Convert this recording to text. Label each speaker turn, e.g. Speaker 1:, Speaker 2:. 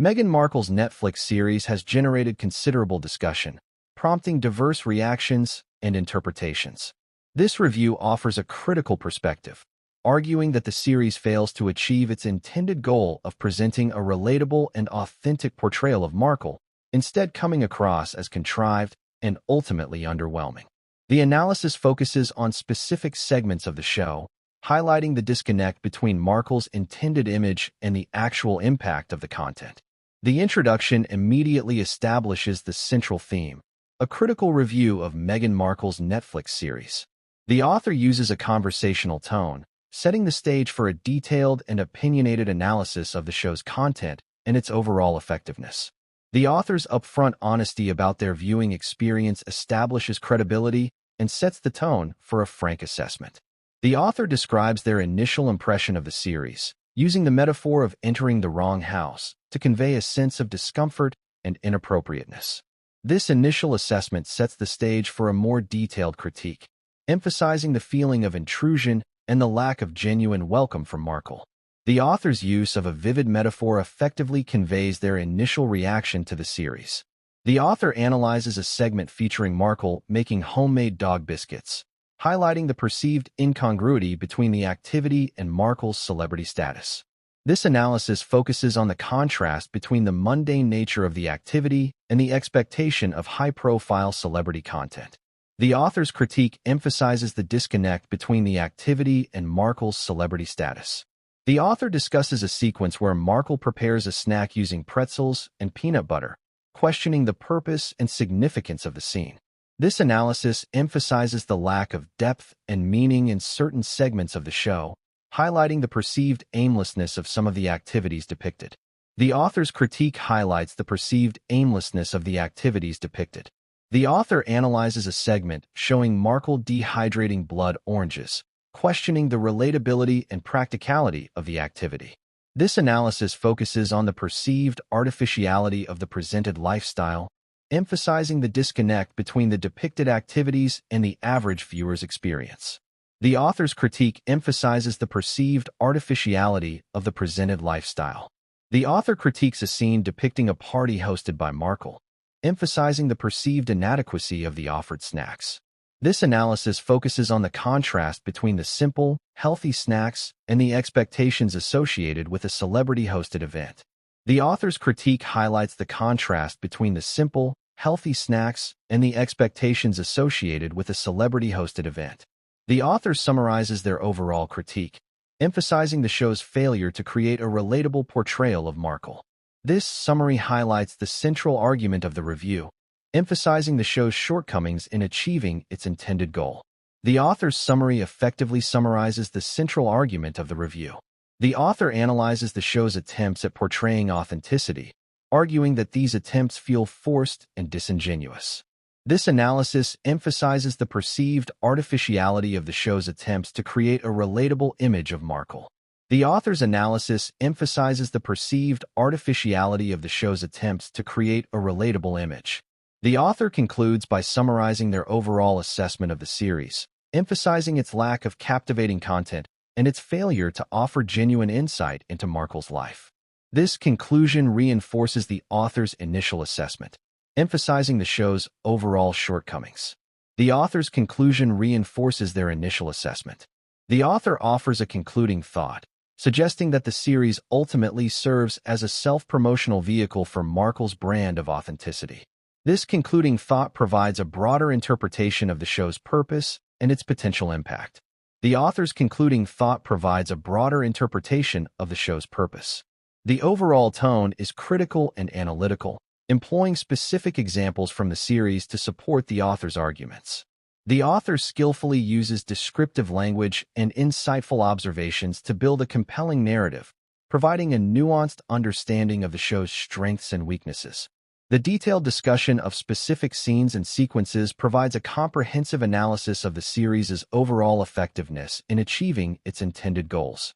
Speaker 1: Meghan Markle's Netflix series has generated considerable discussion, prompting diverse reactions and interpretations. This review offers a critical perspective, arguing that the series fails to achieve its intended goal of presenting a relatable and authentic portrayal of Markle, instead coming across as contrived and ultimately underwhelming. The analysis focuses on specific segments of the show, highlighting the disconnect between Markle's intended image and the actual impact of the content. The introduction immediately establishes the central theme, a critical review of Meghan Markle's Netflix series. The author uses a conversational tone, setting the stage for a detailed and opinionated analysis of the show's content and its overall effectiveness. The author's upfront honesty about their viewing experience establishes credibility and sets the tone for a frank assessment. The author describes their initial impression of the series, using the metaphor of entering the wrong house to convey a sense of discomfort and inappropriateness. This initial assessment sets the stage for a more detailed critique, emphasizing the feeling of intrusion and the lack of genuine welcome from Markle. The author's use of a vivid metaphor effectively conveys their initial reaction to the series. The author analyzes a segment featuring Markle making homemade dog biscuits, highlighting the perceived incongruity between the activity and Markle's celebrity status. This analysis focuses on the contrast between the mundane nature of the activity and the expectation of high-profile celebrity content. The author's critique emphasizes the disconnect between the activity and Markle's celebrity status. The author discusses a sequence where Markle prepares a snack using pretzels and peanut butter, questioning the purpose and significance of the scene. This analysis emphasizes the lack of depth and meaning in certain segments of the show, highlighting the perceived aimlessness of some of the activities depicted. The author's critique highlights the perceived aimlessness of the activities depicted. The author analyzes a segment showing Markle dehydrating blood oranges, questioning the relatability and practicality of the activity. This analysis focuses on the perceived artificiality of the presented lifestyle, emphasizing the disconnect between the depicted activities and the average viewer's experience. The author's critique emphasizes the perceived artificiality of the presented lifestyle. The author critiques a scene depicting a party hosted by Markle, emphasizing the perceived inadequacy of the offered snacks. This analysis focuses on the contrast between the simple, healthy snacks and the expectations associated with a celebrity-hosted event. The author's critique highlights the contrast between the simple, healthy snacks and the expectations associated with a celebrity-hosted event. The author summarizes their overall critique, emphasizing the show's failure to create a relatable portrayal of Markle. This summary highlights the central argument of the review, emphasizing the show's shortcomings in achieving its intended goal. The author's summary effectively summarizes the central argument of the review. The author analyzes the show's attempts at portraying authenticity, arguing that these attempts feel forced and disingenuous. This analysis emphasizes the perceived artificiality of the show's attempts to create a relatable image of Markle. The author's analysis emphasizes the perceived artificiality of the show's attempts to create a relatable image. The author concludes by summarizing their overall assessment of the series, emphasizing its lack of captivating content and its failure to offer genuine insight into Markle's life. This conclusion reinforces the author's initial assessment, emphasizing the show's overall shortcomings. The author's conclusion reinforces their initial assessment. The author offers a concluding thought, suggesting that the series ultimately serves as a self-promotional vehicle for Markle's brand of authenticity. This concluding thought provides a broader interpretation of the show's purpose and its potential impact. The author's concluding thought provides a broader interpretation of the show's purpose. The overall tone is critical and analytical, employing specific examples from the series to support the author's arguments. The author skillfully uses descriptive language and insightful observations to build a compelling narrative, providing a nuanced understanding of the show's strengths and weaknesses. The detailed discussion of specific scenes and sequences provides a comprehensive analysis of the series' overall effectiveness in achieving its intended goals.